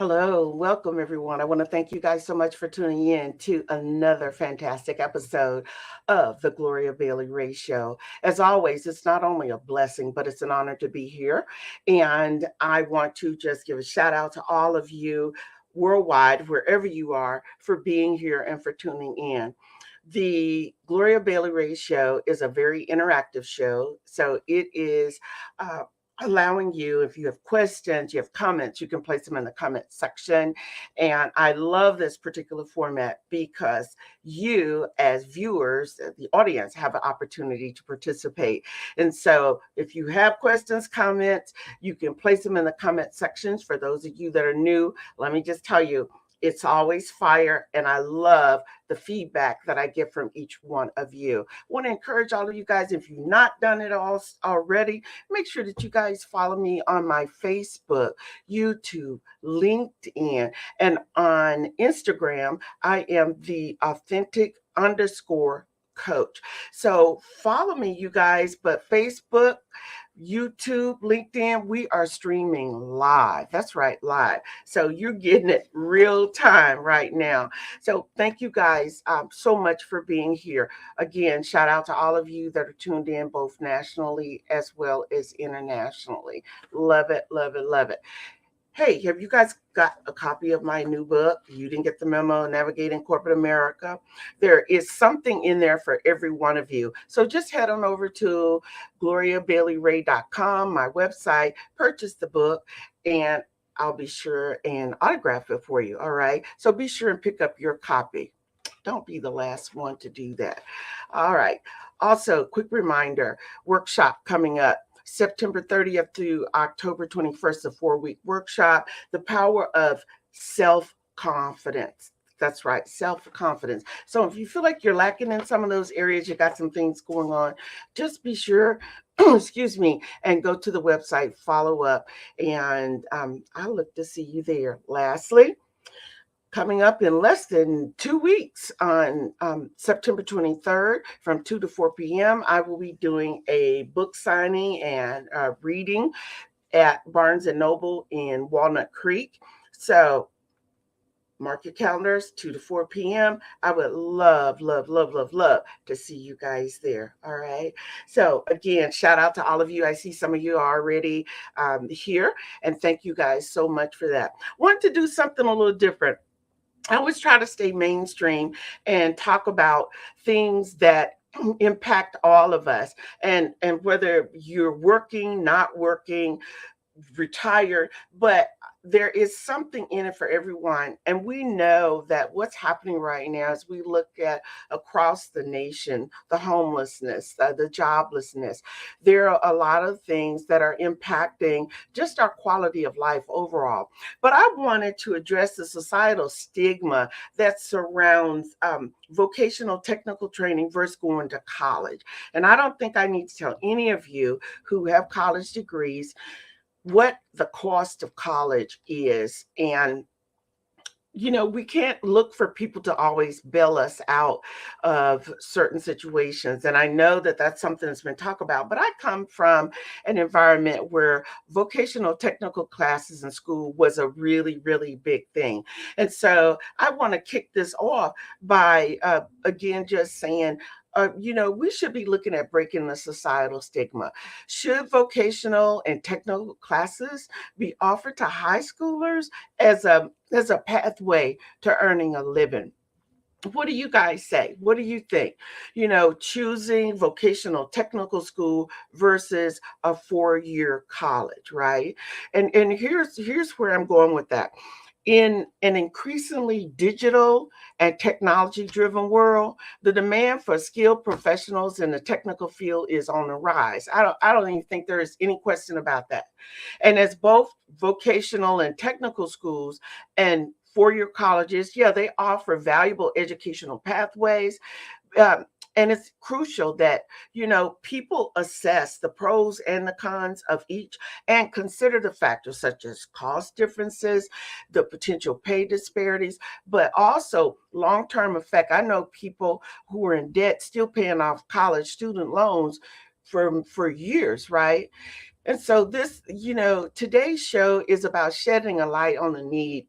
Hello, welcome everyone. I want to thank you guys so much for tuning in to another fantastic episode of the Gloria Bailey Ray Show. As always, it's not only a blessing, but it's an honor to be here. And I want to just give a shout out to all of you worldwide, wherever you are, for being here and for tuning in. The Gloria Bailey Ray Show is a very interactive show. So it is allowing you, if you have questions, you have comments, you can place them in the comment section. And I love this particular format because you, as viewers, the audience, have an opportunity to participate. And so if you have questions, comments, you can place them in the comment sections. For those of you that are new, let me just tell you, it's always fire, and I love the feedback that I get from each one of you. I want to encourage all of you guys, if you've not done it all already, make sure that you guys follow me on my Facebook, YouTube, LinkedIn, and on Instagram. I am the authentic_coach. So follow me, you guys, but Facebook, YouTube, LinkedIn, we are streaming live. That's right, live. So you're getting it real time right now. So thank you guys so much for being here. Again, shout out to all of you that are tuned in both nationally as well as internationally. Love it, love it, love it. Hey, have you guys got a copy of my new book? You didn't get the memo, Navigating Corporate America. There is something in there for every one of you. So just head on over to gloriabaileyray.com, my website, purchase the book, and I'll be sure and autograph it for you. All right. So be sure and pick up your copy. Don't be the last one to do that. All right. Also, quick reminder, workshop coming up September 30th through October 21st, a 4-week workshop, The Power of Self-Confidence. That's right, self-confidence. So if you feel like you're lacking in some of those areas, you got some things going on, just be sure, excuse me, and go to the website, follow up, and I'll look to see you there. Lastly, coming up in less than 2 weeks on September 23rd from 2 to 4 p.m., I will be doing a book signing and reading at Barnes & Noble in Walnut Creek. So Mark your calendars, 2 to 4 p.m. I would love, love, love, love, love to see you guys there. All right. So, again, shout out to all of you. I see some of you are already here, and thank you guys so much for that. Want to do something a little different. I always try to stay mainstream and talk about things that impact all of us, and whether you're working, not working, retired, but there is something in it for everyone. And we know that what's happening right now, as we look at across the nation, the homelessness, the joblessness, there are a lot of things that are impacting just our quality of life overall. But I wanted to address the societal stigma that surrounds vocational technical training versus going to college. And I don't think I need to tell any of you who have college degrees what the cost of college is. And we can't look for people to always bail us out of certain situations. And I know that that's something that's been talked about, but I come from an environment where vocational technical classes in school was a really, really big thing. And so I want to kick this off by, again, just saying, we should be looking at breaking the societal stigma. Should vocational and technical classes be offered to high schoolers as a pathway to earning a living? What do you guys say? What do you think? Choosing vocational technical school versus a 4-year college, right? And here's where I'm going with that. In an increasingly digital and technology driven world, the demand for skilled professionals in the technical field is on the rise. I don't even think there is any question about that. And as both vocational and technical schools and 4-year colleges, yeah, they offer valuable educational pathways. Um, and it's crucial that, people assess the pros and the cons of each and consider the factors such as cost differences, the potential pay disparities, but also long-term effect. I know people who are in debt still paying off college student loans for years, right? And so today's show is about shedding a light on the need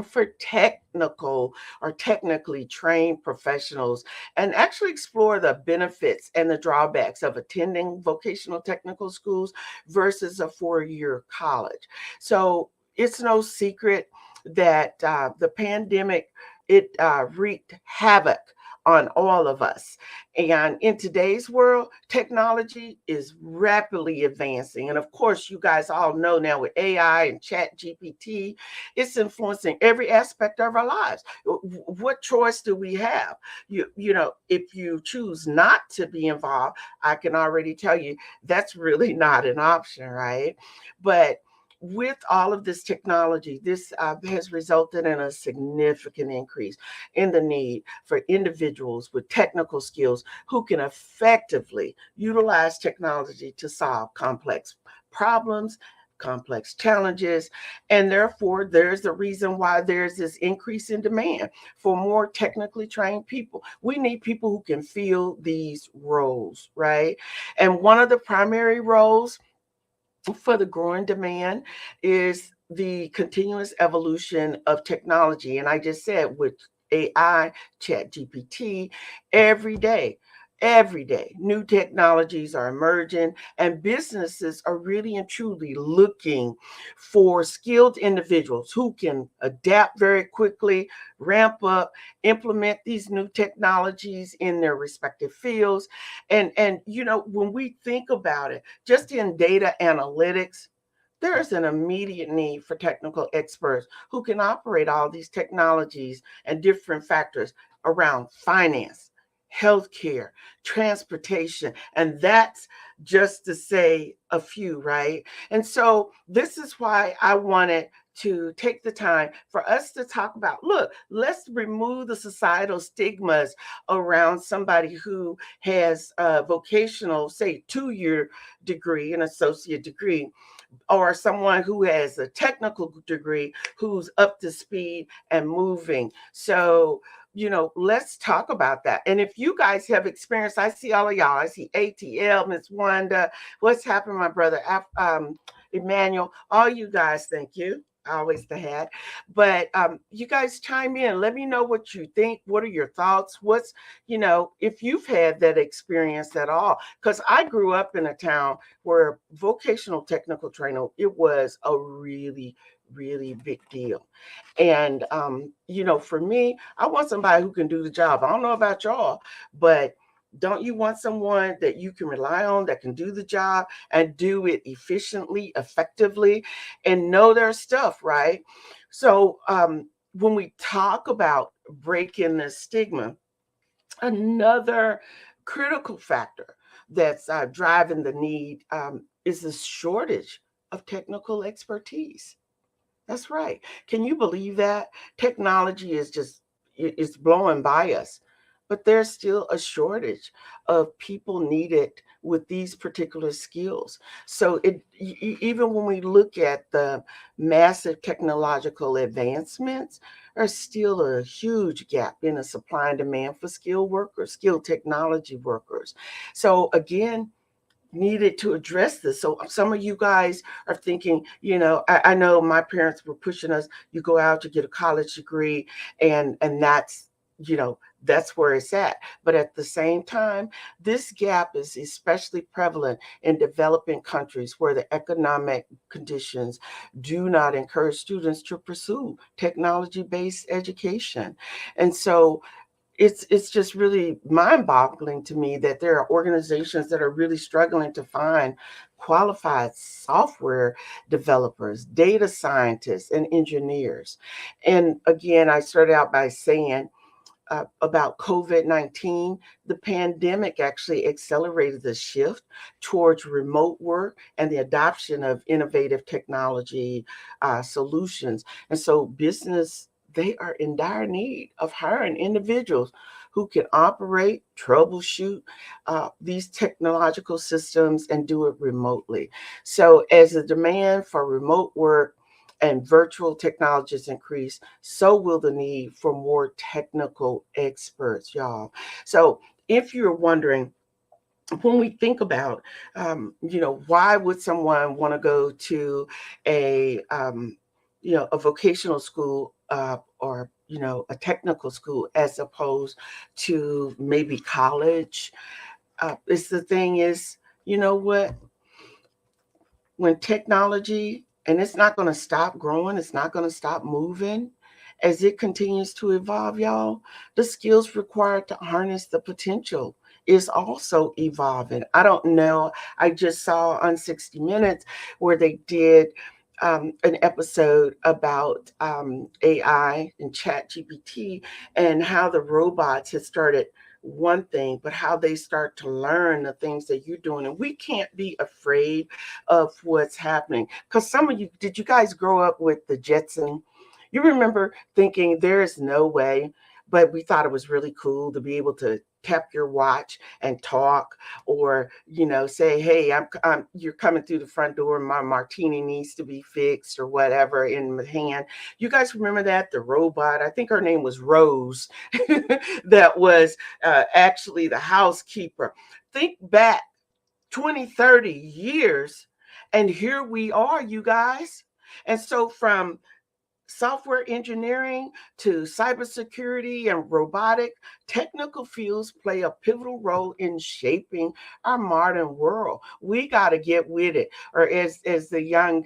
for technical or technically trained professionals and actually explore the benefits and the drawbacks of attending vocational technical schools versus a 4-year college. So it's no secret that the pandemic, it wreaked havoc on all of us. And in today's world, technology is rapidly advancing. And of course, you guys all know now with AI and Chat GPT, it's influencing every aspect of our lives. What choice do we have? If you choose not to be involved, I can already tell you that's really not an option, right? But with all of this technology, this has resulted in a significant increase in the need for individuals with technical skills who can effectively utilize technology to solve complex problems, complex challenges. And therefore, there's the reason why there's this increase in demand for more technically trained people. We need people who can fill these roles, right? And one of the primary roles for the growing demand is the continuous evolution of technology. And I just said with AI, Chat GPT, every day, every day, new technologies are emerging, and businesses are really and truly looking for skilled individuals who can adapt very quickly, ramp up, implement these new technologies in their respective fields. And when we think about it, just in data analytics, there is an immediate need for technical experts who can operate all these technologies and different factors around finance, healthcare, transportation, and that's just to say a few, right? And so this is why I wanted to take the time for us to talk about, look, let's remove the societal stigmas around somebody who has a vocational, say, 2-year degree, an associate degree, or someone who has a technical degree who's up to speed and moving. So, let's talk about that. And if you guys have experience, I see all of y'all. I see ATL, Miss Wanda. What's happened, my brother? Emmanuel, all you guys, thank you. always the hat. But you guys chime in. Let me know what you think. What are your thoughts? What's, if you've had that experience at all. Because I grew up in a town where vocational technical training, it was a really, really big deal. And, for me, I want somebody who can do the job. I don't know about y'all, but don't you want someone that you can rely on that can do the job and do it efficiently, effectively, and know their stuff, right? So when we talk about breaking the stigma, another critical factor that's driving the need is the shortage of technical expertise. That's right. Can you believe that? Technology is just it's blowing by us. But there's still a shortage of people needed with these particular skills. So even when we look at the massive technological advancements, there's still a huge gap in the supply and demand for skilled workers, skilled technology workers. So again, needed to address this. So some of you guys are thinking, I know my parents were pushing us, you go out, you get a college degree, and that's where it's at. But at the same time, this gap is especially prevalent in developing countries where the economic conditions do not encourage students to pursue technology-based education. And so it's just really mind-boggling to me that there are organizations that are really struggling to find qualified software developers, data scientists, and engineers. And again, I started out by saying about COVID-19, the pandemic actually accelerated the shift towards remote work and the adoption of innovative technology solutions. And so business, they are in dire need of hiring individuals who can operate, troubleshoot these technological systems and do it remotely. So as the demand for remote work and virtual technologies increase, so will the need for more technical experts, y'all. So if you're wondering, when we think about, why would someone want to go to a vocational school or, a technical school as opposed to maybe college? It's the thing is, you know what? When technology, and it's not going to stop growing, it's not going to stop moving as it continues to evolve, y'all, the skills required to harness the potential is also evolving. I don't know. I just saw on 60 Minutes where they did an episode about AI and chat GPT and how the robots had started one thing, but how they start to learn the things that you're doing. And we can't be afraid of what's happening. Because some of you, did you guys grow up with the Jetson? You remember thinking there is no way, but we thought it was really cool to be able to tap your watch and talk, or say, hey, you're coming through the front door, my martini needs to be fixed, or whatever, in the hand. You guys remember that? The robot, I think her name was Rose, that was actually the housekeeper. Think back 20, 30 years, and here we are, you guys. And so from software engineering to cybersecurity and robotic, technical fields play a pivotal role in shaping our modern world. We got to get with it. Or as the young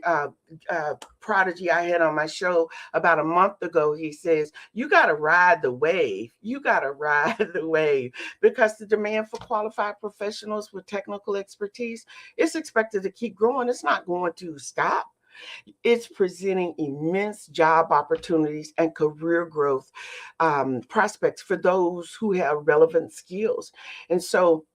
prodigy I had on my show about a month ago, he says, you got to ride the wave. You got to ride the wave, because the demand for qualified professionals with technical expertise is expected to keep growing. It's not going to stop. It's presenting immense job opportunities and career growth prospects for those who have relevant skills. And so,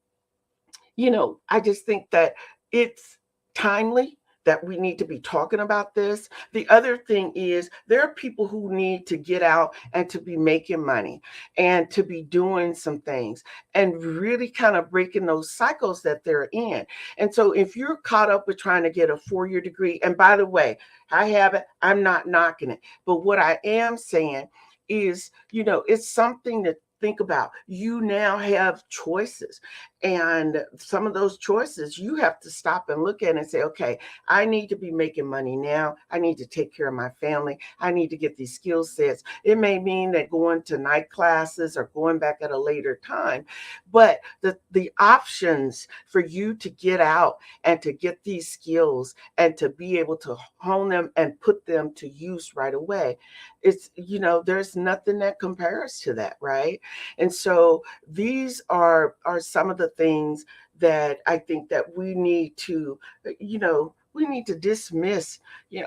I just think that it's timely that we need to be talking about this. The other thing is there are people who need to get out and to be making money and to be doing some things and really kind of breaking those cycles that they're in. And so if you're caught up with trying to get a 4-year degree, and by the way, I have it, I'm not knocking it. But what I am saying is, it's something think about, you now have choices. And some of those choices you have to stop and look at and say, okay, I need to be making money now. I need to take care of my family. I need to get these skill sets. It may mean that going to night classes or going back at a later time, but the options for you to get out and to get these skills and to be able to hone them and put them to use right away, it's, there's nothing that compares to that, right? And so these are some of the things that I think that we need to, we need to dismiss,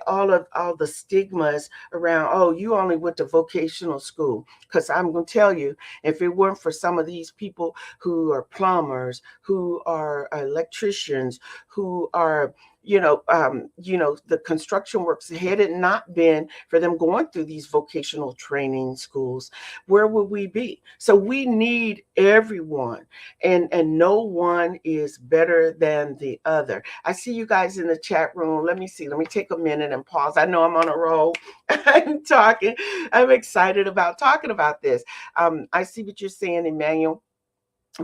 all the stigmas around, oh, you only went to vocational school. Because I'm going to tell you, if it weren't for some of these people who are plumbers, who are electricians, who are, the construction works, had it not been for them going through these vocational training schools, where would we be? So we need everyone, and no one is better than the other. I see you guys in the chat room. Let me see. Let me take a minute and pause. I know I'm on a roll. I'm talking. I'm excited about talking about this. I see what you're saying, Emmanuel.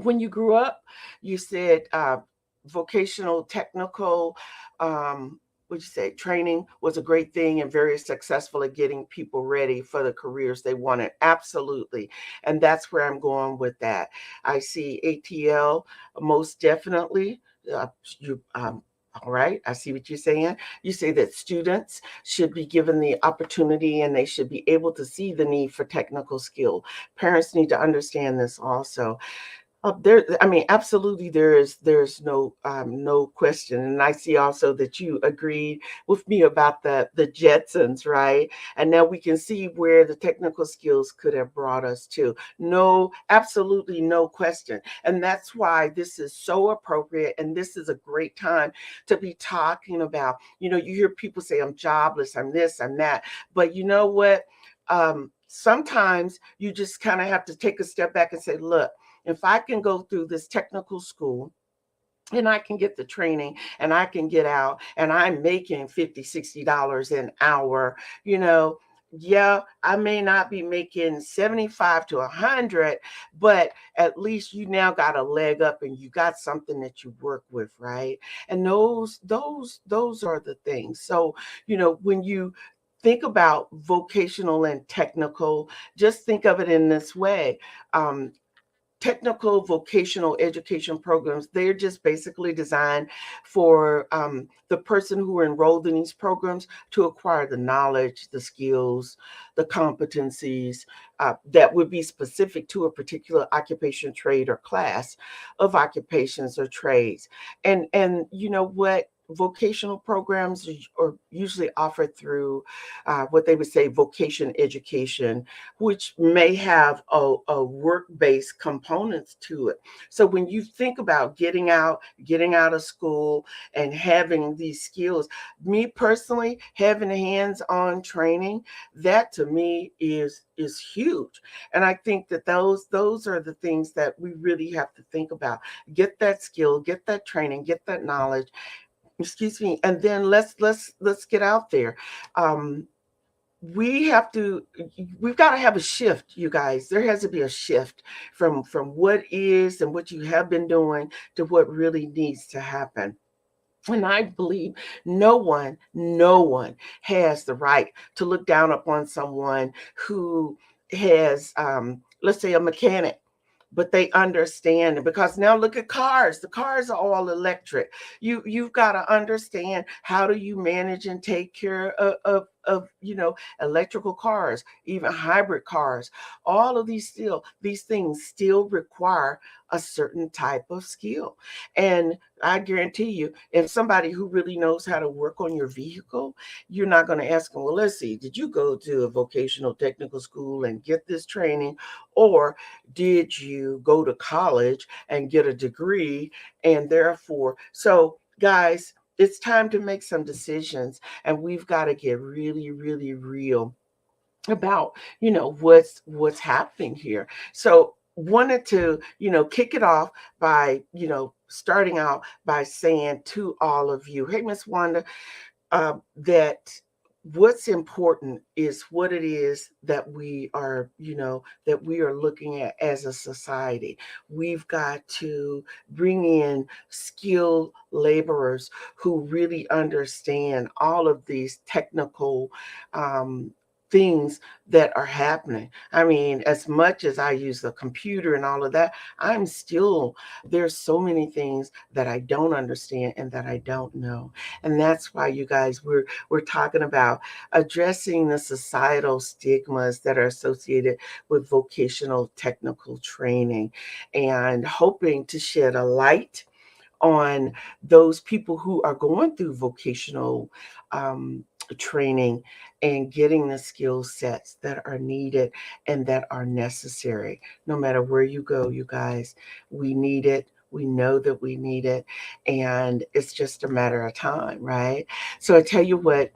When you grew up, you said vocational technical, would you say, training was a great thing and very successful at getting people ready for the careers they wanted. Absolutely. And that's where I'm going with that. I see ATL most definitely. Uh, you all right, I see what you're saying. You say that students should be given the opportunity and they should be able to see the need for technical skill. Parents need to understand this also. I mean, absolutely, there's no question, and I see also that you agreed with me about the Jetsons, right? And now we can see where the technical skills could have brought us to. No, absolutely, no question, and that's why this is so appropriate, and this is a great time to be talking about. You hear people say, "I'm jobless, I'm this, I'm that," but you know what? Sometimes you just kind of have to take a step back and say, "Look, if I can go through this technical school and I can get the training and I can get out and I'm making $50, $60 an hour, yeah, I may not be making 75 to 100, but at least you now got a leg up and you got something that you work with, right? And those are the things. So, when you think about vocational and technical, just think of it in this way. Technical vocational education programs, they're just basically designed for the person who are enrolled in these programs to acquire the knowledge, the skills, the competencies that would be specific to a particular occupation, trade, or class of occupations or trades. And you know what? Vocational programs are usually offered through what they would say vocation education, which may have a work-based components to it. So when you think about getting out of school and having these skills, me personally, having hands-on training, that to me is huge. And I think that those are the things that we really have to think about. Get that skill, get that training, get that knowledge, excuse me, and then let's get out there. Um, we have to we've got to have a shift, you guys. There has to be a shift from what is and what you have been doing to what really needs to happen. And I believe no one has the right to look down upon someone who has, let's say, a mechanic, but they understand it, because now look at cars. The cars are all electric. You've got to understand, how do you manage and take care of electrical cars, even hybrid cars. All of these things still require a certain type of skill. And I guarantee you, if somebody who really knows how to work on your vehicle, you're not going to ask them, well, let's see, did you go to a vocational technical school and get this training, or did you go to college and get a degree? And therefore, so guys, it's time to make some decisions, and we've got to get really, really real about what's happening here. So wanted to kick it off by starting out by saying to all of you, hey, Miss Wanda, that what's important is what it is that we are, that we are looking at as a society. We've got to bring in skilled laborers who really understand all of these technical things that are happening. I mean, as much as I use the computer and all of that, there's so many things that I don't understand and that I don't know. And that's why, you guys, we're talking about addressing the societal stigmas that are associated with vocational technical training, and hoping to shed a light on those people who are going through vocational training and getting the skill sets that are needed and that are necessary. No matter where you go, you guys, we need it. We know that we need it. And it's just a matter of time, right? So I tell you what,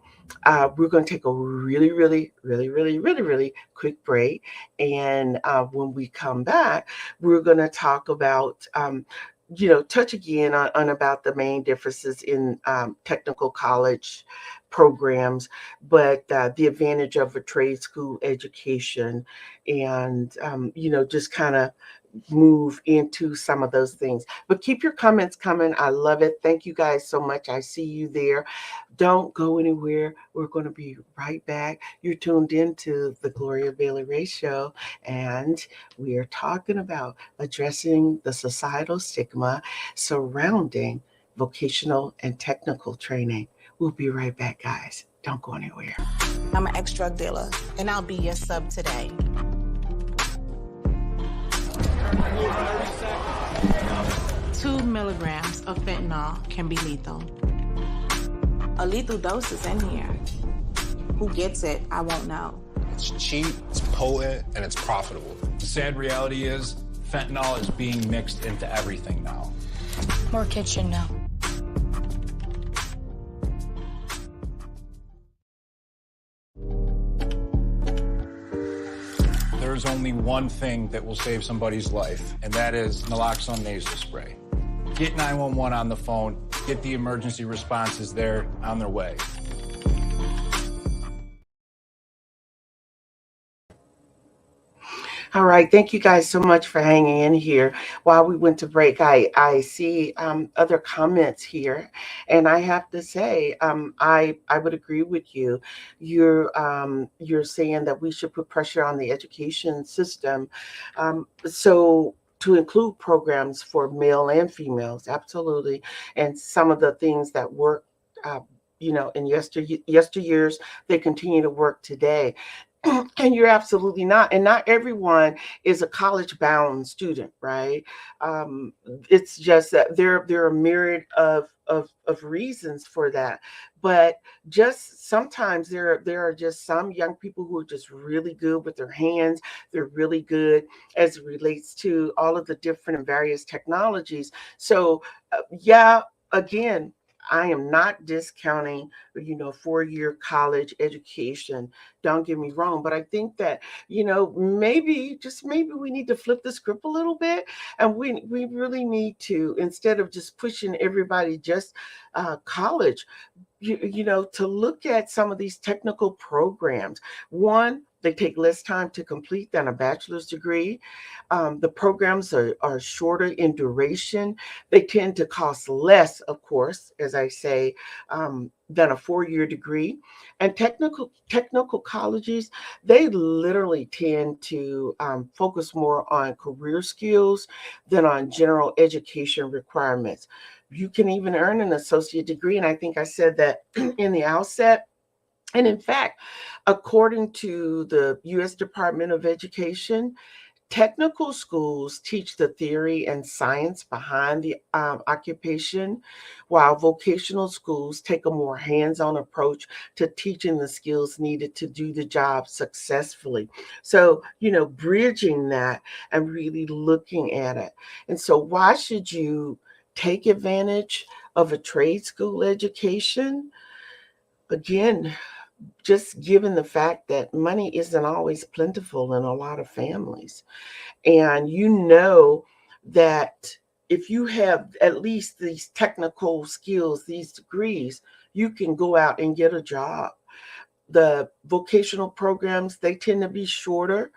we're going to take a really, really, really, really, really, really quick break. And when we come back, we're going to talk about touch again on about the main differences in technical college programs, but the advantage of a trade school education, and just kind of move into some of those things. But keep your comments coming. I love it. Thank you guys so much. I see you there. Don't go anywhere. We're going to be right back. You're tuned into the Gloria Bailey Ray Show, and we are talking about addressing the societal stigma surrounding vocational and technical training. We'll be right back, guys. Don't go anywhere. I'm an ex-drug dealer, and I'll be your sub today. 2 milligrams of fentanyl can be lethal. A lethal dose is in here. Who gets it, I won't know. It's cheap, it's potent, and it's profitable. The sad reality is fentanyl is being mixed into everything now. More kids should know. There's only one thing that will save somebody's life, and that is naloxone nasal spray. Get 911 on the phone, get the emergency responses there on their way. All right. Thank you guys so much for hanging in here. While we went to break, I see other comments here. And I have to say, I would agree with you. You're saying that we should put pressure on the education system. So to include programs for male and females, absolutely. And some of the things that work, in yesteryears, they continue to work today. And you're absolutely not. And not everyone is a college bound student, right? It's just that there are a myriad of reasons for that. But just sometimes there are just some young people who are just really good with their hands. They're really good as it relates to all of the different and various technologies. So, yeah, again, I am not discounting, 4-year college education. Don't get me wrong, but I think that, maybe, just maybe we need to flip the script a little bit. And we really need to, instead of just pushing everybody just college, to look at some of these technical programs. One, they take less time to complete than a bachelor's degree. The programs are shorter in duration. They tend to cost less, of course, as I say, than a 4-year degree. And technical colleges, they literally tend to focus more on career skills than on general education requirements. You can even earn an associate degree. And I think I said that in the outset. And in fact, according to the U.S. Department of Education, technical schools teach the theory and science behind the occupation, while vocational schools take a more hands-on approach to teaching the skills needed to do the job successfully. So, bridging that and really looking at it. And so why should you take advantage of a trade school education? Again, just given the fact that money isn't always plentiful in a lot of families. And that if you have at least these technical skills, these degrees, you can go out and get a job. The vocational programs, they tend to be shorter.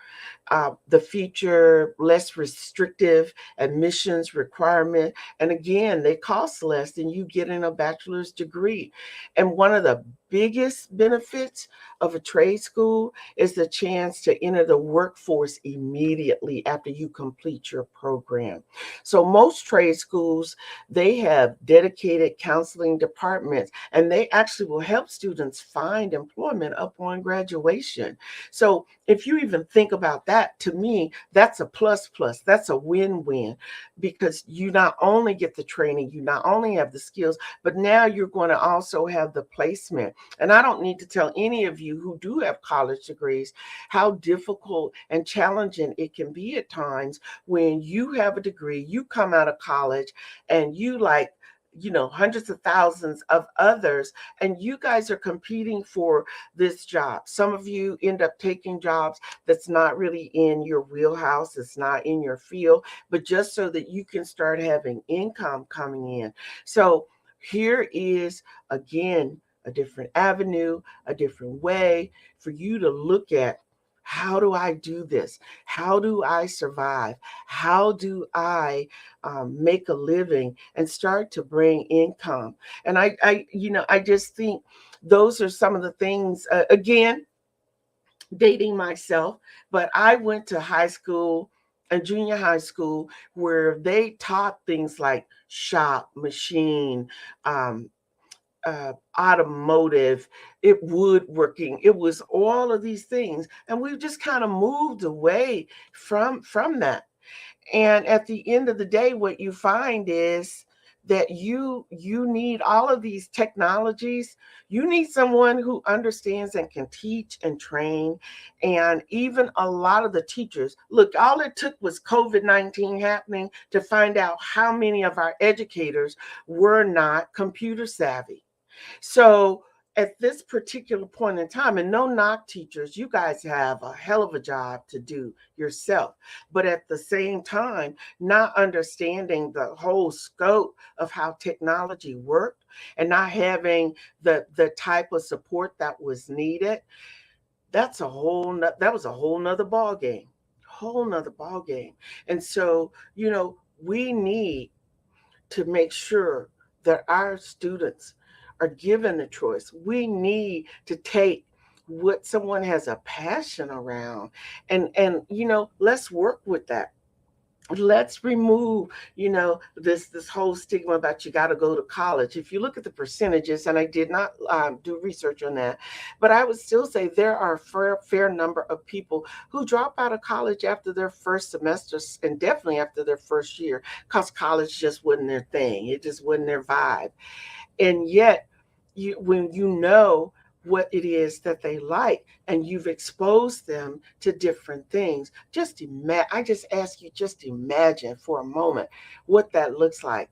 The feature less restrictive admissions requirement. And again, they cost less than you getting a bachelor's degree. And one of the biggest benefits of a trade school is the chance to enter the workforce immediately after you complete your program. So most trade schools, they have dedicated counseling departments, and they actually will help students find employment upon graduation. So if you even think about that, to me, that's a plus plus. That's a win-win, because you not only get the training, you not only have the skills, but now you're going to also have the placement. And I don't need to tell any of you who do have college degrees how difficult and challenging it can be at times when you have a degree, you come out of college, and you, like, hundreds of thousands of others, and you guys are competing for this job. Some of you end up taking jobs that's not really in your wheelhouse, it's not in your field, but just so that you can start having income coming in. So here is, again, a different avenue, a different way for you to look at, how do I do this? How do I survive? How do I make a living and start to bring income? And I just think those are some of the things. Again, dating myself, but I went to high school and junior high school where they taught things like shop, machine, um, automotive, woodworking. It was all of these things, and we've just kind of moved away from that. And at the end of the day, what you find is that you need all of these technologies. You need someone who understands and can teach and train. And even a lot of the teachers, look, all it took was COVID-19 happening to find out how many of our educators were not computer savvy. So at this particular point in time, and no knock, teachers, you guys have a hell of a job to do yourself. But at the same time, not understanding the whole scope of how technology worked and not having the type of support that was needed, that was a whole nother ball game. Whole nother ball game. And so, we need to make sure that our students are given a choice. We need to take what someone has a passion around, and let's work with that. Let's remove, this whole stigma about you got to go to college. If you look at the percentages, and I did not do research on that, but I would still say there are a fair number of people who drop out of college after their first semester, and definitely after their first year, because college just wasn't their thing. It just wasn't their vibe. And yet, when you know what it is that they like, and you've exposed them to different things, I just ask you, just imagine for a moment what that looks like,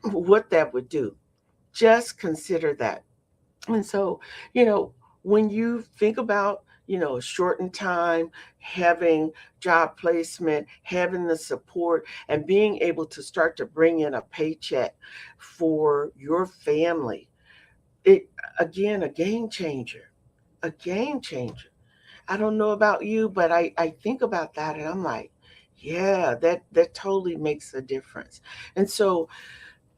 what that would do. Just consider that. And so, when you think about, a shortened time, having job placement, having the support, and being able to start to bring in a paycheck for your family, it, again, a game changer, a game changer. I don't know about you, but I think about that, and I'm like, yeah, that totally makes a difference. And so,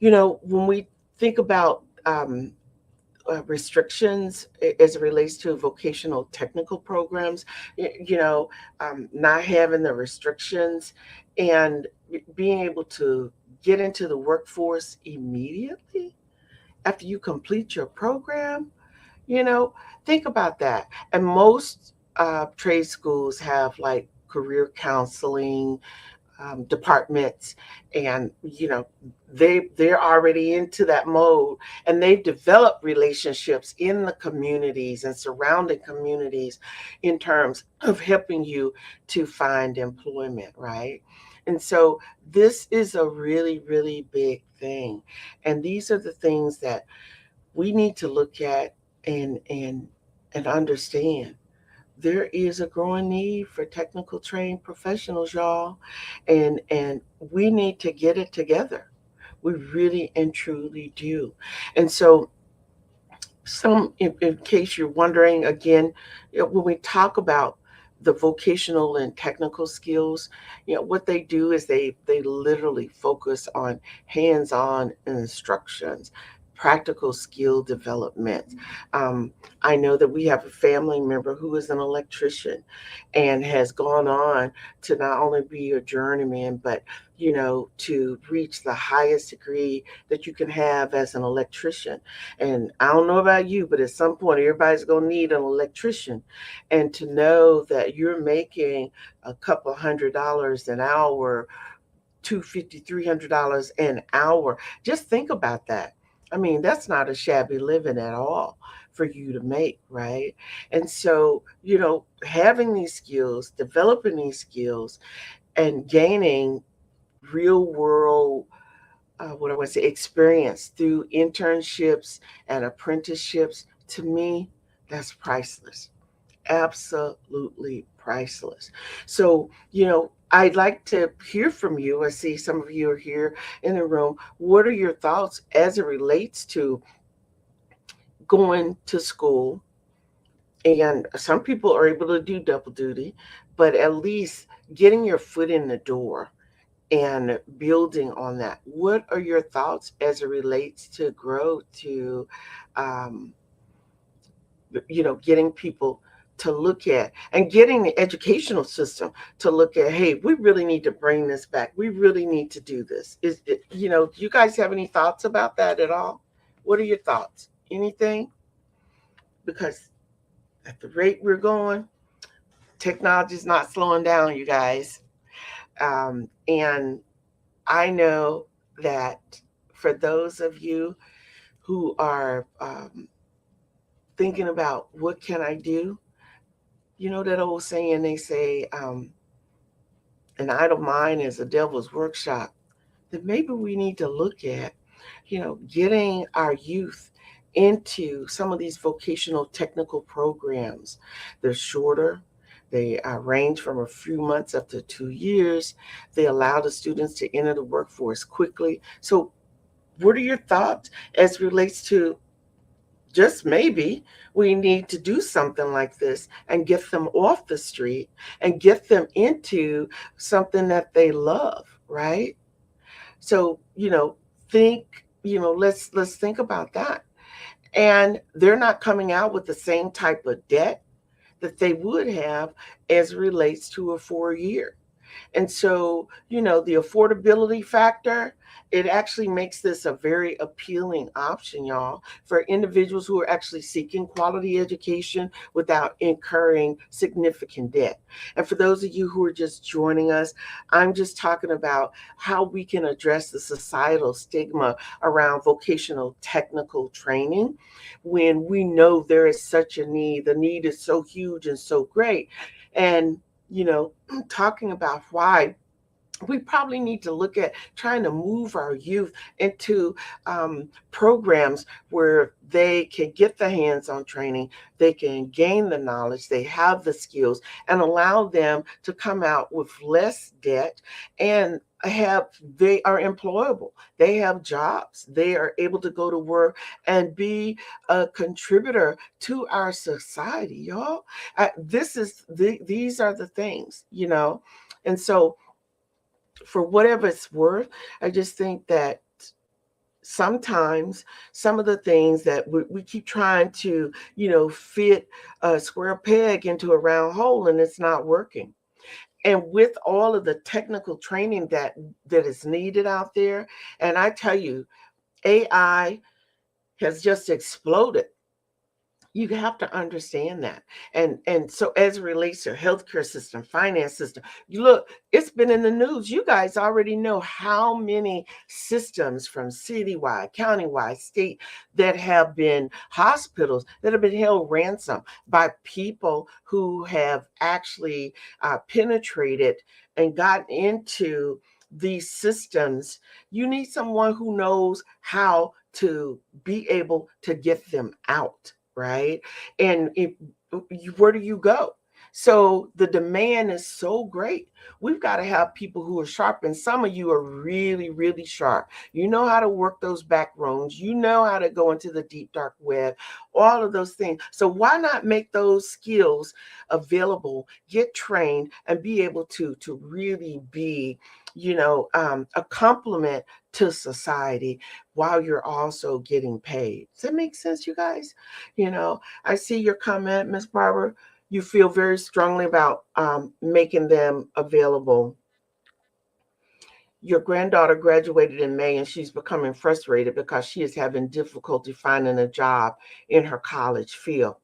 when we think about restrictions as it relates to vocational technical programs, not having the restrictions and being able to get into the workforce immediately after you complete your program, you know, think about that. And most trade schools have like career counseling departments, and they're already into that mode, and they've developed relationships in the communities and surrounding communities in terms of helping you to find employment, right? And so this is a really, really big thing, and these are the things that we need to look at and understand. There is a growing need for technical trained professionals, y'all, and we need to get it together. We really and truly do. And so Some, in case you're wondering, again, when we talk about the vocational and technical skills, what they do is they literally focus on hands-on instructions, practical skill development. Um, I know that we have a family member who is an electrician and has gone on to not only be a journeyman, but to reach the highest degree that you can have as an electrician. And I don't know about you, but at some point, everybody's going to need an electrician. And to know that you're making a couple $100 an hour, $250, $300 an hour, just think about that. I mean, that's not a shabby living at all for you to make, right? And so, having these skills, developing these skills, and gaining real world what I want to say, experience through internships and apprenticeships, to me, that's priceless. Absolutely priceless. So, I'd like to hear from you. I see some of you are here in the room. What are your thoughts as it relates to going to school? And some people are able to do double duty, but at least getting your foot in the door and building on that. What are your thoughts as it relates to growth, to um, getting people to look at, and getting the educational system to look at, hey, we really need to bring this back. We really need to do this. Is it, do you guys have any thoughts about that at all? What are your thoughts? Anything? Because at the rate we're going, technology is not slowing down, you guys. And I know that for those of you who are thinking about what can I do, that old saying they say, an idle mind is a devil's workshop, that maybe we need to look at, getting our youth into some of these vocational technical programs. They're shorter. They range from a few months up to 2 years. They allow the students to enter the workforce quickly. So what are your thoughts as relates to, just maybe we need to do something like this and get them off the street and get them into something that they love, right? So, let's think about that. And they're not coming out with the same type of debt that they would have as it relates to a 4 year. And so, the affordability factor, it actually makes this a very appealing option, y'all, for individuals who are actually seeking quality education without incurring significant debt. And for those of you who are just joining us, I'm just talking about how we can address the societal stigma around vocational technical training when we know there is such a need. The need is so huge and so great. And talking about why we probably need to look at trying to move our youth into programs where they can get the hands-on training, they can gain the knowledge, they have the skills, and allow them to come out with less debt and they are employable, they have jobs, they are able to go to work and be a contributor to our society, y'all. These are the things, and so for whatever it's worth, I just think that sometimes some of the things that we keep trying to, fit a square peg into a round hole, and it's not working. And with all of the technical training that is needed out there, and I tell you, AI has just exploded. You have to understand that. And so as it relates to healthcare system, finance system, you look, it's been in the news. You guys already know how many systems from citywide, countywide, state, that have been hospitals that have been held ransom by people who have actually penetrated and gotten into these systems. You need someone who knows how to be able to get them out, right? And where do you go? So the demand is so great. We've got to have people who are sharp, and some of you are really, really sharp. You know how to work those back rooms. You know how to go into the deep dark web, all of those things. So why not make those skills available, get trained, and be able to really be, a complement to society while you're also getting paid. Does that make sense, you guys? I see your comment, Miss Barbara. You feel very strongly about making them available. Your granddaughter graduated in May and she's becoming frustrated because she is having difficulty finding a job in her college field.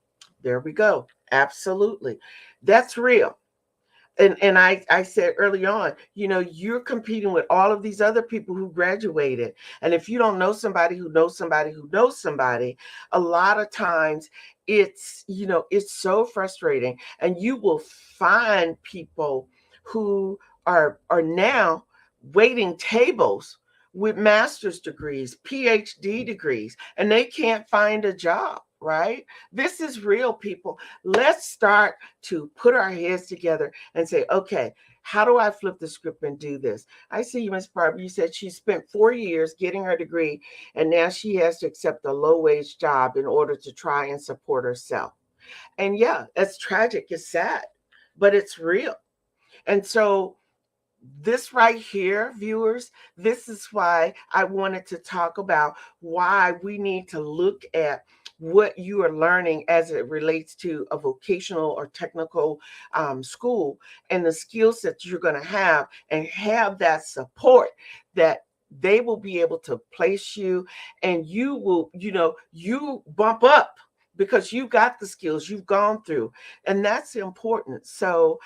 There we go. Absolutely. That's real. And I said early on, you're competing with all of these other people who graduated. And if you don't know somebody who knows somebody who knows somebody, a lot of times it's so frustrating. And you will find people who are now waiting tables with master's degrees, PhD degrees, and they can't find a job, right? This is real, people. Let's start to put our heads together and say, okay, how do I flip the script and do this? I see you, Miss Barbara. You said she spent 4 years getting her degree, and now she has to accept a low-wage job in order to try and support herself. And yeah, it's tragic. It's sad, but it's real. And so this right here, viewers, this is why I wanted to talk about why we need to look at what you are learning as it relates to a vocational or technical school and the skill sets you're going to have, and have that support that they will be able to place you, and you will, you bump up because you got the skills you've gone through, and that's important. So,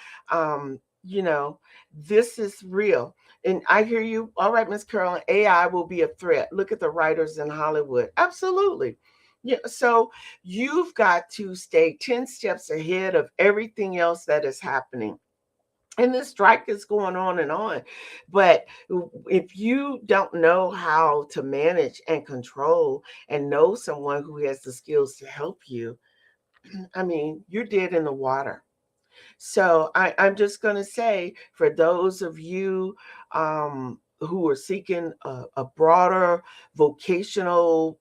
this is real. And I hear you. All right, Miss Carolyn, AI will be a threat. Look at the writers in Hollywood. Absolutely. Yeah, so you've got to stay 10 steps ahead of everything else that is happening. And this strike is going on and on. But if you don't know how to manage and control and know someone who has the skills to help you, I mean, you're dead in the water. So I'm just going to say, for those of you who are seeking a broader vocational,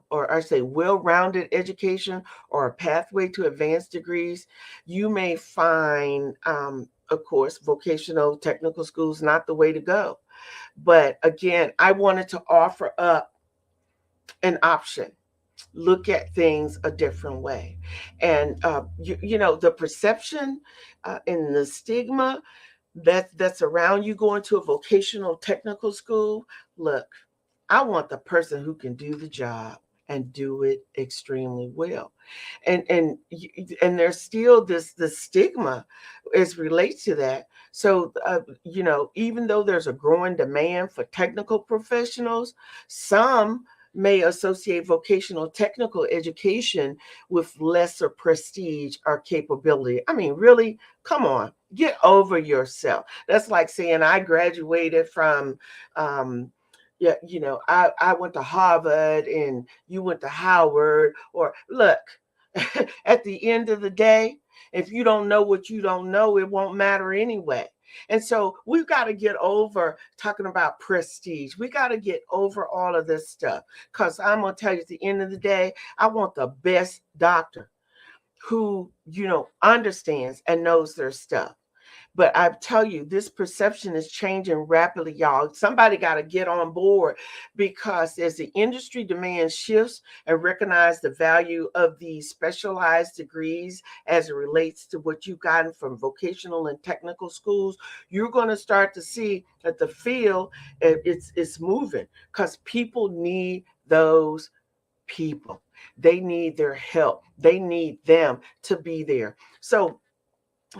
or I say well-rounded education, or a pathway to advanced degrees, you may find, of course, vocational technical schools not the way to go. But again, I wanted to offer up an option. Look at things a different way. And the perception and the stigma that's around you going to a vocational technical school. Look, I want the person who can do the job and do it extremely well. And there's still the stigma as relates to that. So even though there's a growing demand for technical professionals, some may associate vocational technical education with lesser prestige or capability. I mean, really, come on, get over yourself. That's like saying I graduated from yeah, I went to Harvard and you went to Howard. Or look, at the end of the day, if you don't know what you don't know, it won't matter anyway. And so we've got to get over talking about prestige. We got to get over all of this stuff, because I'm going to tell you, at the end of the day, I want the best doctor who, understands and knows their stuff. But I tell you, this perception is changing rapidly, y'all. Somebody got to get on board, because as the industry demand shifts and recognize the value of these specialized degrees as it relates to what you've gotten from vocational and technical schools, you're going to start to see that the field it's moving, because people need those people. They need their help. They need them to be there. So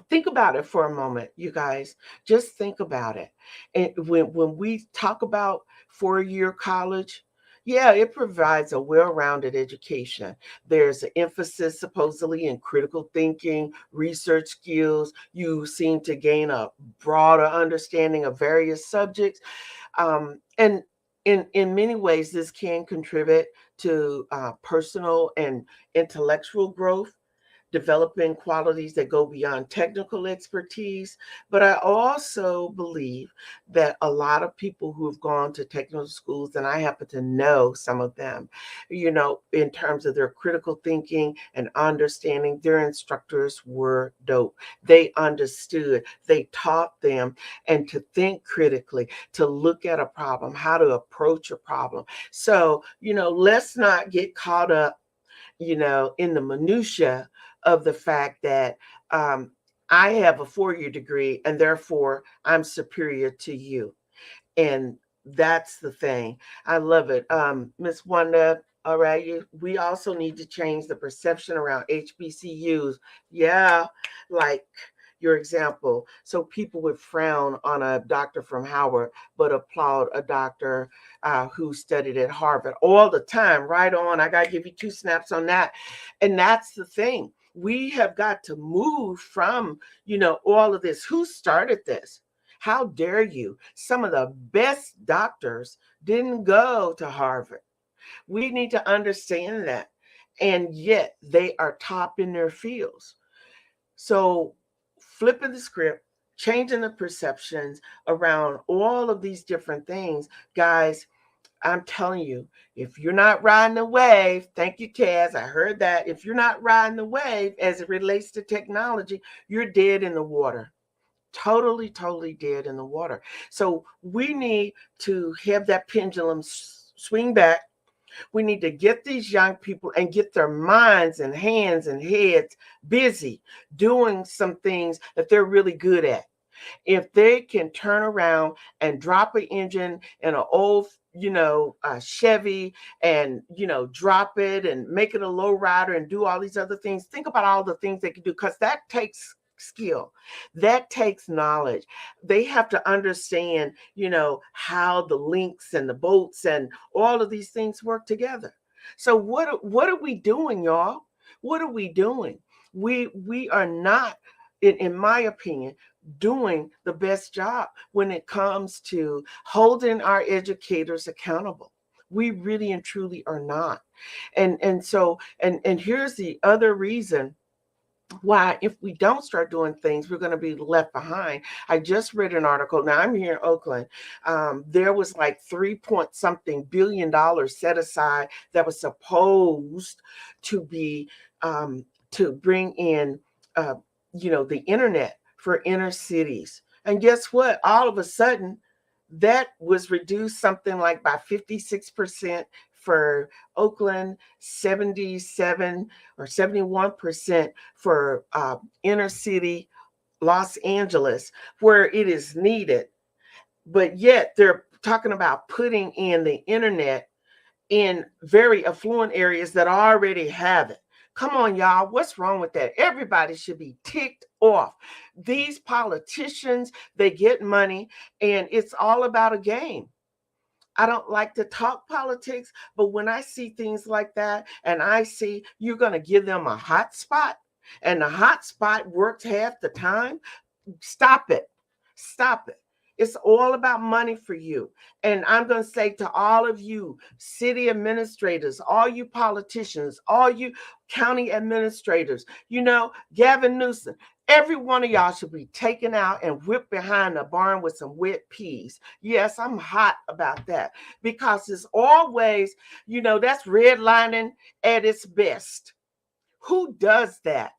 think about it for a moment, you guys. Just think about it. And when we talk about 4-year college, yeah, it provides a well-rounded education. There's an emphasis supposedly in critical thinking, research skills. You seem to gain a broader understanding of various subjects. And in many ways, this can contribute to personal and intellectual growth, developing qualities that go beyond technical expertise. But I also believe that a lot of people who have gone to technical schools, and I happen to know some of them, in terms of their critical thinking and understanding, their instructors were dope. They understood, they taught them, and to think critically, to look at a problem, how to approach a problem. So, let's not get caught up, in the minutia of the fact that I have a 4-year degree and therefore I'm superior to you. And that's the thing. I love it. Miss Wanda, all right, we also need to change the perception around HBCUs. Yeah, like your example. So people would frown on a doctor from Howard, but applaud a doctor who studied at Harvard all the time. Right on. I got to give you 2 snaps on that. And that's the thing. We have got to move from, all of this. Who started this? How dare you? Some of the best doctors didn't go to Harvard. We need to understand that. And yet they are top in their fields. So flipping the script, changing the perceptions around all of these different things, guys, I'm telling you, if you're not riding the wave, thank you, Kaz. I heard that. If you're not riding the wave as it relates to technology, you're dead in the water. Totally, totally dead in the water. So we need to have that pendulum swing back. We need to get these young people and get their minds and hands and heads busy doing some things that they're really good at. If they can turn around and drop an engine in an old, Chevy and, drop it and make it a low rider and do all these other things, think about all the things they can do, because that takes skill, that takes knowledge. They have to understand, how the links and the bolts and all of these things work together. So what are we doing, y'all? What are we doing? We are not, in my opinion, doing the best job when it comes to holding our educators accountable. We really and truly are not. So here's the other reason why, if we don't start doing things, we're going to be left behind. I just read an article. Now I'm here in Oakland. There was like 3-point-something billion set aside that was supposed to be to bring in the internet for inner cities. And guess what? All of a sudden, that was reduced something like by 56% for Oakland, 77 or 71% for inner city Los Angeles, where it is needed. But yet they're talking about putting in the internet in very affluent areas that already have it. Come on, y'all. What's wrong with that? Everybody should be ticked off. These politicians, they get money and it's all about a game. I don't like to talk politics, but when I see things like that and I see you're going to give them a hot spot and the hot spot works half the time, stop it. Stop it. It's all about money for you. And I'm going to say to all of you city administrators, all you politicians, all you county administrators, Gavin Newsom, every one of y'all should be taken out and whipped behind a barn with some wet peas. Yes, I'm hot about that, because it's always, that's redlining at its best. Who does that?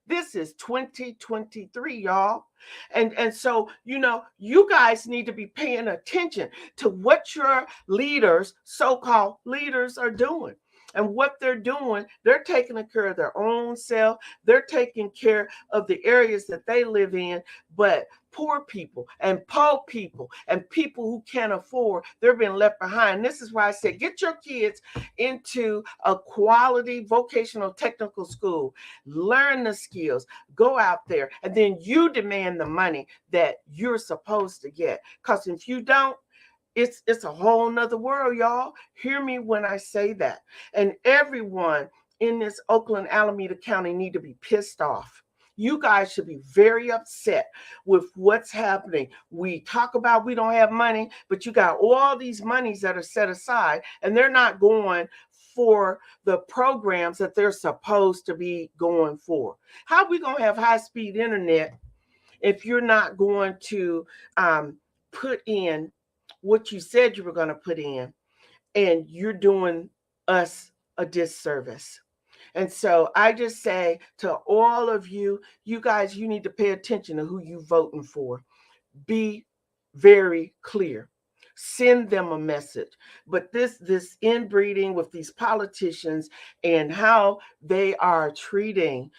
This is 2023, y'all. And so, you guys need to be paying attention to what your leaders, so-called leaders, are doing. And what they're doing, they're taking care of their own self. They're taking care of the areas that they live in. But poor people and po people and people who can't afford, they're being left behind. This is why I said, get your kids into a quality vocational technical school, learn the skills, go out there, and then you demand the money that you're supposed to get. Because if you don't, it's a whole nother world, y'all. Hear me when I say that. And everyone in this Oakland, Alameda County need to be pissed off. You guys should be very upset with what's happening. We talk about we don't have money, but you got all these monies that are set aside, and they're not going for the programs that they're supposed to be going for. How are we going to have high-speed internet if you're not going to put in what you said you were going to put in, and you're doing us a disservice? And so I just say to all of you, you guys, you need to pay attention to who you're voting for. Be very clear. Send them a message. But this inbreeding with these politicians and how they are treating,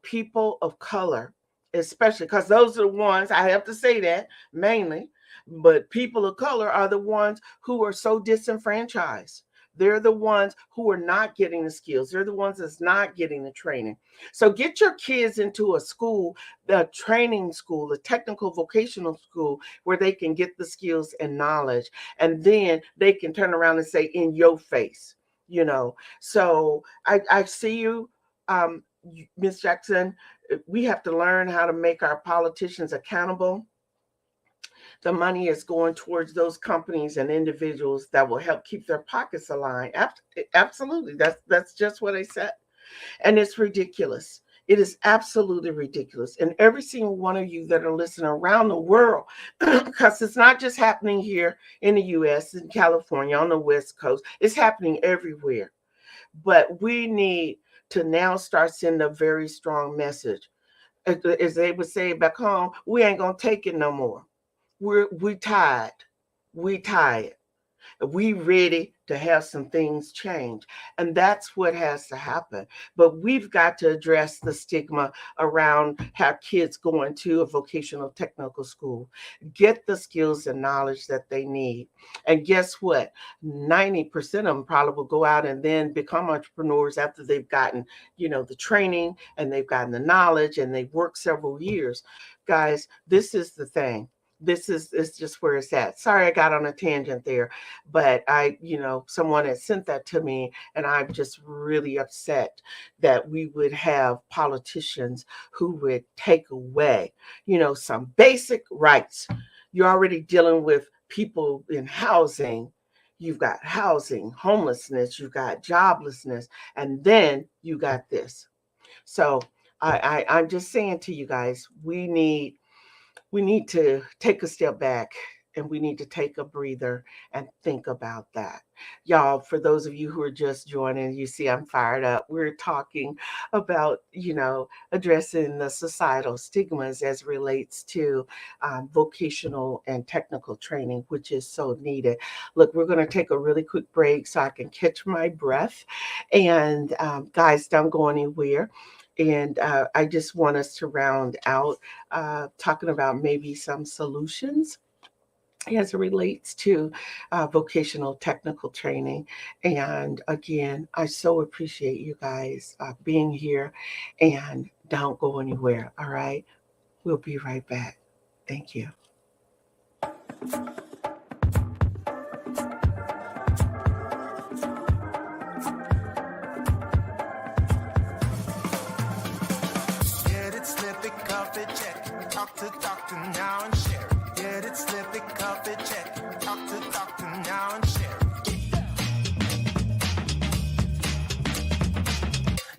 people of color, especially because those are the ones, I have to say that mainly, but people of color are the ones who are so disenfranchised. They're the ones who are not getting the skills. They're the ones that's not getting the training. So get your kids into a school, the training school, a technical vocational school, where they can get the skills and knowledge. And then they can turn around and say, in your face, So I see you, Ms. Jackson. We have to learn how to make our politicians accountable. The money is going towards those companies and individuals that will help keep their pockets aligned. Absolutely. That's just what I said. And it's ridiculous. It is absolutely ridiculous. And every single one of you that are listening around the world, because it's not just happening here in the U.S., in California, on the West Coast. It's happening everywhere. But we need to now start sending a very strong message. As they would say back home, we ain't going to take it no more. We tired. We tired. We ready to have some things change. And that's what has to happen. But we've got to address the stigma around how kids go into a vocational technical school, get the skills and knowledge that they need. And guess what? 90% of them probably will go out and then become entrepreneurs after they've gotten, the training and they've gotten the knowledge and they've worked several years. Guys, this is the thing. This is just where it's at. Sorry, I got on a tangent there, but someone had sent that to me, and I'm just really upset that we would have politicians who would take away, some basic rights. You're already dealing with people in housing. You've got housing, homelessness, you've got joblessness, and then you got this. So I'm just saying to you guys, we need to take a step back, and we need to take a breather and think about that. Y'all, for those of you who are just joining, you see I'm fired up. We're talking about, addressing the societal stigmas as relates to vocational and technical training, which is so needed. Look, we're going to take a really quick break so I can catch my breath. And guys, don't go anywhere. And I just want us to round out talking about maybe some solutions as it relates to vocational technical training. And again, I so appreciate you guys being here, and don't go anywhere. All right. We'll be right back. Thank you. Talk to doctor now and share it. Get it, slip it, cuff it, check it. Talk to doctor now and share it.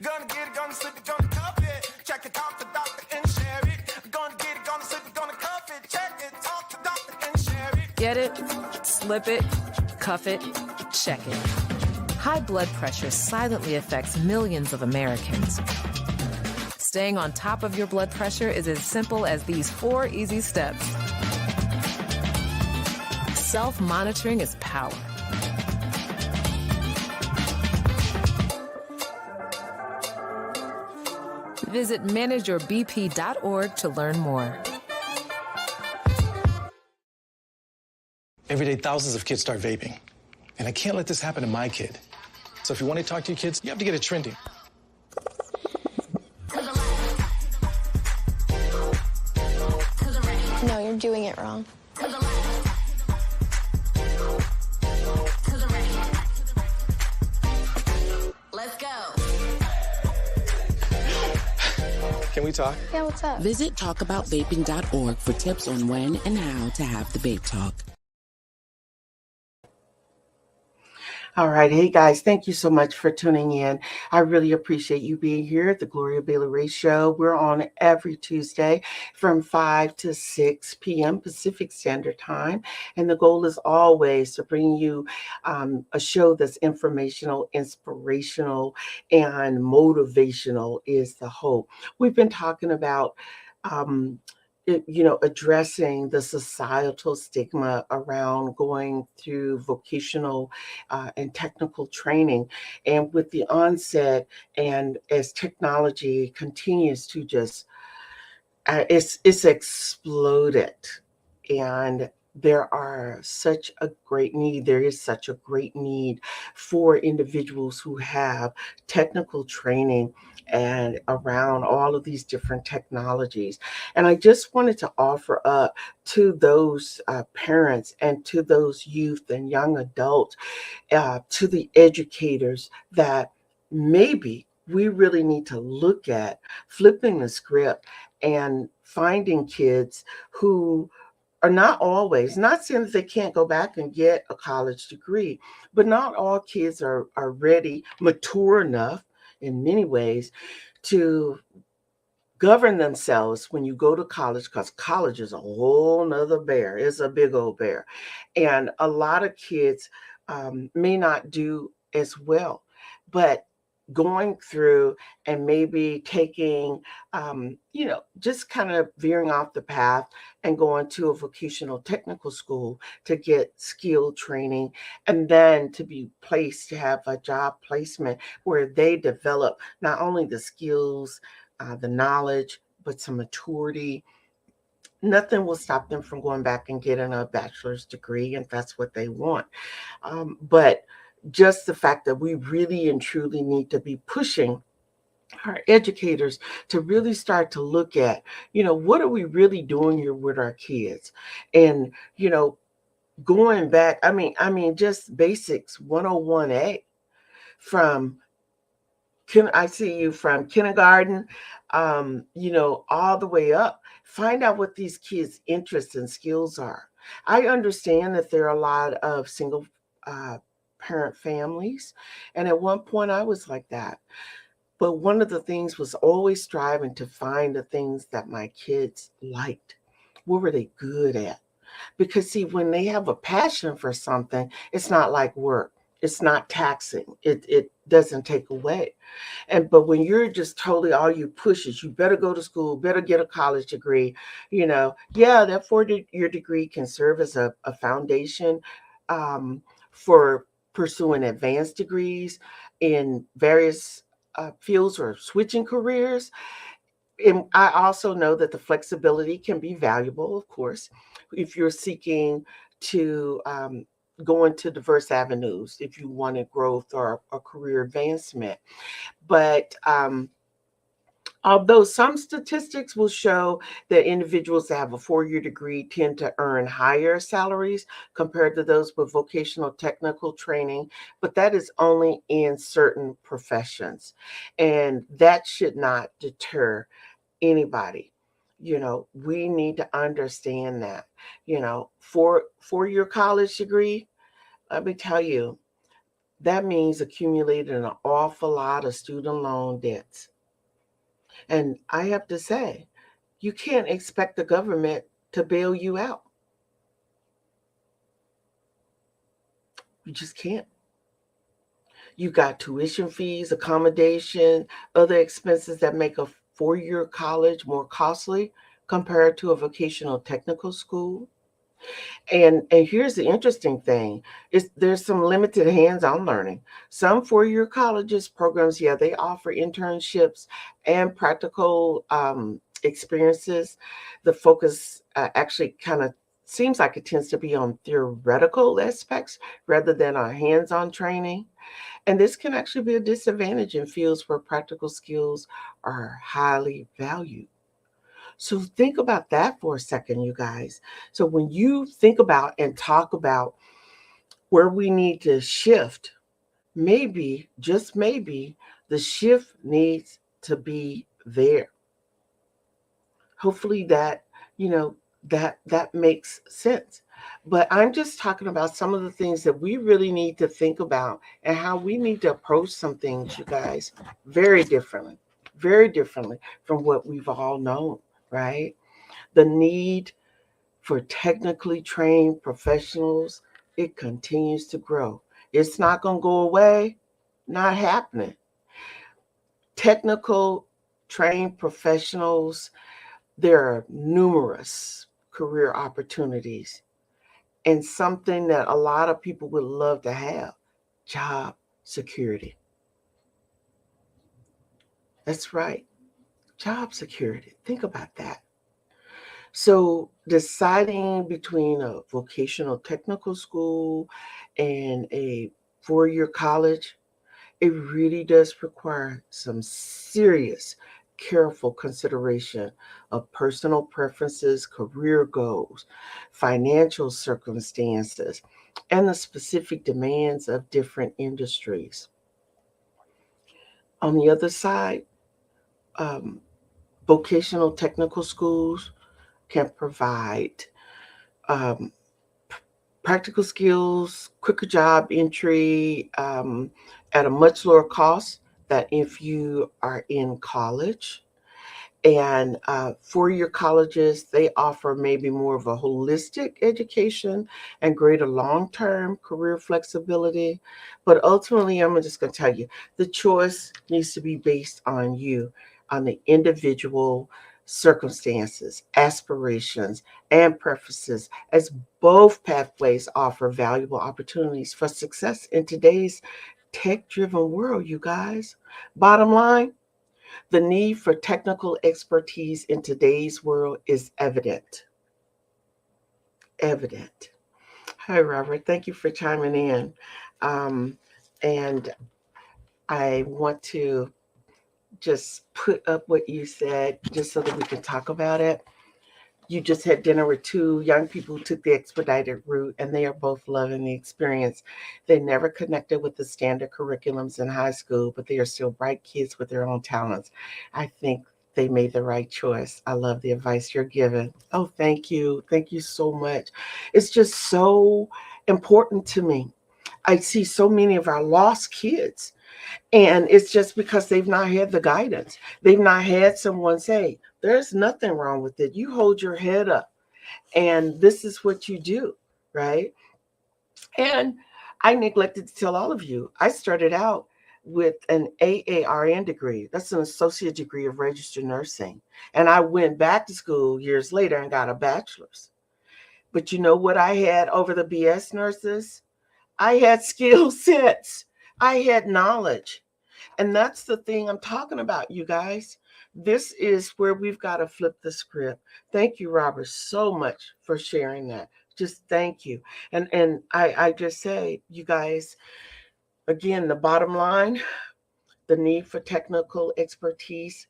Gonna get it, gonna slip it, gonna cuff it. Check it, talk to doctor and share it. Gonna get it, gonna slip it, gonna cuff it. Check it, talk to doctor and share it. Get it, slip it, cuff it, check it. High blood pressure silently affects millions of Americans. Staying on top of your blood pressure is as simple as these 4 easy steps. Self-monitoring is power. Visit manageyourbp.org to learn more. Every day, thousands of kids start vaping. And I can't let this happen to my kid. So if you want to talk to your kids, you have to get it trending. No, you're doing it wrong. Let's go. Can we talk? Yeah, what's up? Visit talkaboutvaping.org for tips on when and how to have the vape talk. All right. Hey, guys, thank you so much for tuning in. I really appreciate you being here at the Gloria Bailey Ray Show. We're on every Tuesday from 5 to 6 p.m. Pacific Standard Time. And the goal is always to bring you a show that's informational, inspirational, and motivational is the hope. We've been talking about um, addressing the societal stigma around going through vocational and technical training. And with the onset, and as technology continues to just, it's exploded, and there is such a great need for individuals who have technical training and around all of these different technologies. And I just wanted to offer up to those parents and to those youth and young adults, to the educators, that maybe we really need to look at flipping the script and finding kids who are not always, not saying that they can't go back and get a college degree, but not all kids are ready, mature enough in many ways to govern themselves when you go to college, because college is a whole nother bear. It's a big old bear. And a lot of kids may not do as well. But going through and maybe taking, just kind of veering off the path and going to a vocational technical school to get skill training, and then to be placed to have a job placement where they develop not only the skills, the knowledge, but some maturity. Nothing will stop them from going back and getting a bachelor's degree if that's what they want. But just the fact that we really and truly need to be pushing our educators to really start to look at, what are we really doing here with our kids? And, going back, just basics 101A, from can I see you from kindergarten, all the way up. Find out what these kids' interests and skills are. I understand that there are a lot of single uh, parent families, and at one point I was like that. But one of the things was always striving to find the things that my kids liked. What were they good at? Because see, when they have a passion for something, it's not like work. It's not taxing. It doesn't take away. But when you're just totally, all you push is you better go to school, better get a college degree, yeah, that 4 year degree can serve as a foundation for pursuing advanced degrees in various fields or switching careers. And I also know that the flexibility can be valuable, of course, if you're seeking to go into diverse avenues, if you wanted growth or a career advancement. But although some statistics will show that individuals that have a 4 year degree tend to earn higher salaries compared to those with vocational technical training, but that is only in certain professions. And that should not deter anybody. We need to understand that, for your college degree, let me tell you, that means accumulating an awful lot of student loan debts. And I have to say, you can't expect the government to bail you out. You just can't. You got tuition fees, accommodation, other expenses that make a 4 year college more costly compared to a vocational technical school. And here's the interesting thing, is there's some limited hands-on learning. Some 4 year colleges programs, yeah, they offer internships and practical experiences. The focus actually kind of seems like it tends to be on theoretical aspects rather than on hands-on training. And this can actually be a disadvantage in fields where practical skills are highly valued. So think about that for a second, you guys. So when you think about and talk about where we need to shift, maybe, just maybe, the shift needs to be there. Hopefully that, that makes sense. But I'm just talking about some of the things that we really need to think about and how we need to approach some things, you guys, very differently from what we've all known, right? The need for technically trained professionals, it continues to grow. It's not going to go away, not happening. Technical trained professionals, there are numerous career opportunities and something that a lot of people would love to have, job security. That's right, job security. Think about that. So, deciding between a vocational technical school and a 4-year college, it really does require some serious, careful consideration of personal preferences, career goals, financial circumstances, and the specific demands of different industries. On the other side, um, vocational technical schools can provide um, practical skills, quicker job entry at a much lower cost than if you are in college. And 4-year colleges, they offer maybe more of a holistic education and greater long-term career flexibility. But ultimately, I'm just going to tell you, the choice needs to be based on you, on the individual circumstances, aspirations, and preferences, as both pathways offer valuable opportunities for success in today's tech-driven world, you guys. Bottom line, the need for technical expertise in today's world is evident. Evident. Hi, Robert. Thank you for chiming in. Um, and I want to just put up what you said just so that we can talk about it. You just had dinner with two young people who took the expedited route, and they are both loving the experience. They never connected with the standard curriculums in high school, but they are still bright kids with their own talents. I think they made the right choice. I love the advice you're giving. Oh, thank you. Thank you so much. It's just so important to me. I see so many of our lost kids, and it's just because they've not had the guidance. They've not had someone say, there's nothing wrong with it. You hold your head up, and this is what you do, right? And I neglected to tell all of you, I started out with an AARN degree. That's an associate degree of registered nursing. And I went back to school years later and got a bachelor's. But you know what I had over the BS nurses? I had skill sets. I had knowledge. And that's the thing I'm talking about, you guys. This is where we've got to flip the script. Thank you, Robert, so much for sharing that. Just thank you. And I just say, you guys, again, the bottom line, the need for technical expertise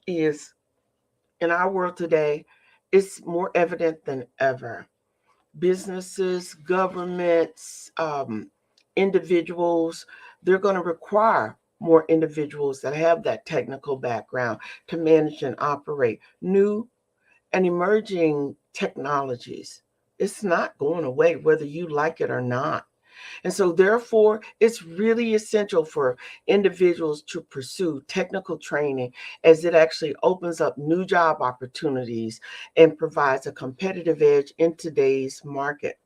is in our world today, it's more evident than ever. Businesses, governments, individuals, they're going to require more individuals that have that technical background to manage and operate new and emerging technologies. It's not going away, whether you like it or not. And so, therefore, it's really essential for individuals to pursue technical training as it actually opens up new job opportunities and provides a competitive edge in today's market.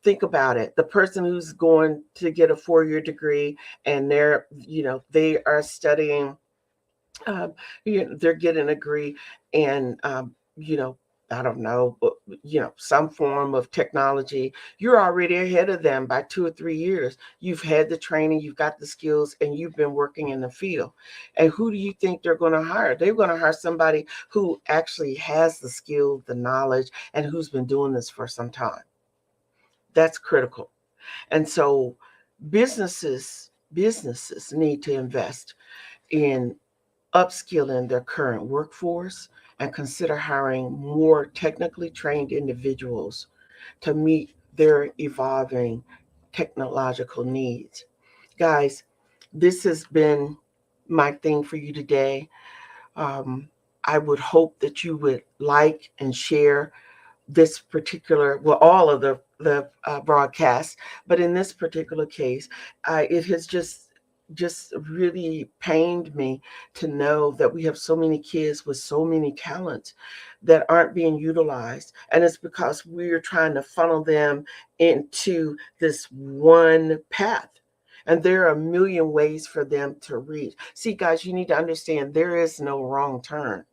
Think about it. The person who's going to get a 4-year degree and they are studying, um, they're getting a degree and, I don't know, but, some form of technology. You're already ahead of them by 2 or 3 years. You've had the training, you've got the skills, and you've been working in the field. And who do you think they're going to hire? They're going to hire somebody who actually has the skill, the knowledge, and who's been doing this for some time. That's critical. And so businesses need to invest in upskilling their current workforce and consider hiring more technically trained individuals to meet their evolving technological needs. Guys, this has been my thing for you today. Um, I would hope that you would like and share this particular, well, all of the broadcasts, but in this particular case, it has just really pained me to know that we have so many kids with so many talents that aren't being utilized, and it's because we're trying to funnel them into this one path. And there are a million ways for them to reach. See, guys, you need to understand there is no wrong turn.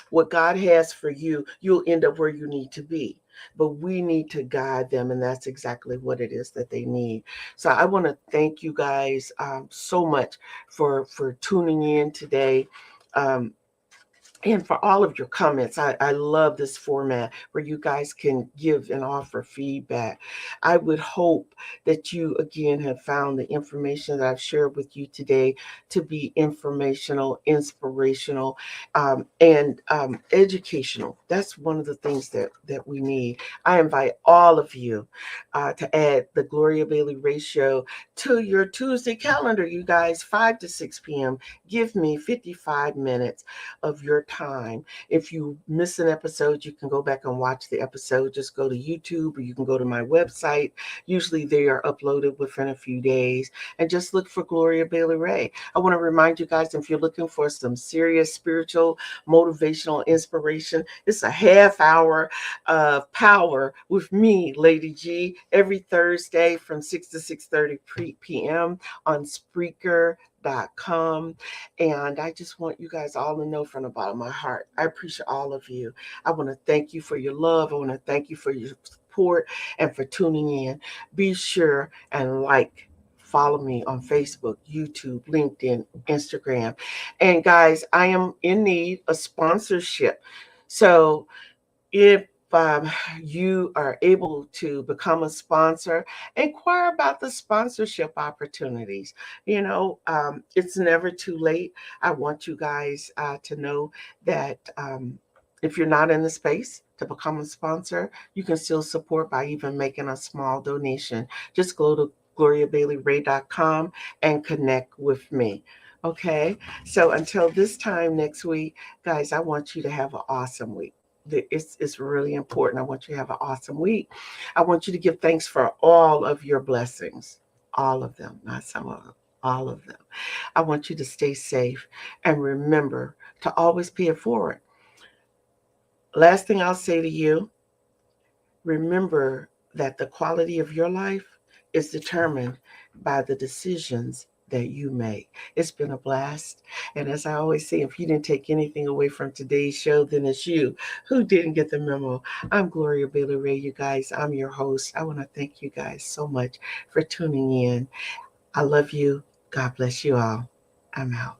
What God has for you, you'll end up where you need to be. But we need to guide them, and that's exactly what it is that they need. So I want to thank you guys so much for tuning in today. Um, and for all of your comments. I love this format where you guys can give and offer feedback. I would hope that you, again, have found the information that I've shared with you today to be informational, inspirational, and educational. That's one of the things that we need. I invite all of you to add the Gloria Bailey ratio to your Tuesday calendar, you guys, 5 to 6 p.m. Give me 55 minutes of your time. If you miss an episode, you can go back and watch the episode. Just go to YouTube, or you can go to my website. Usually they are uploaded within a few days, and just look for Gloria Bailey Ray. I want to remind you guys, if you're looking for some serious spiritual, motivational inspiration, it's a half hour of power with me, Lady G, every Thursday from 6 to 6:30 p.m. on Spreaker.com. And I just want you guys all to know from the bottom of my heart, I appreciate all of you. I want to thank you for your love. I want to thank you for your support and for tuning in. Be sure and follow me on Facebook, YouTube, LinkedIn, Instagram. And guys, I am in need of sponsorship. So if you are able to become a sponsor, inquire about the sponsorship opportunities. It's never too late. I want you guys to know that if you're not in the space to become a sponsor, you can still support by even making a small donation. Just go to gloriabaileyray.com and connect with me. Okay, so until this time next week, guys, I want you to have an awesome week. It's really important. I want you to have an awesome week. I want you to give thanks for all of your blessings, all of them, not some of them, all of them. I want you to stay safe and remember to always pay it forward. Last thing I'll say to you, remember that the quality of your life is determined by the decisions that you make. It's been a blast. And as I always say, if you didn't take anything away from today's show, then it's you who didn't get the memo. I'm Gloria Bailey Ray, you guys. I'm your host. I want to thank you guys so much for tuning in. I love you. God bless you all. I'm out.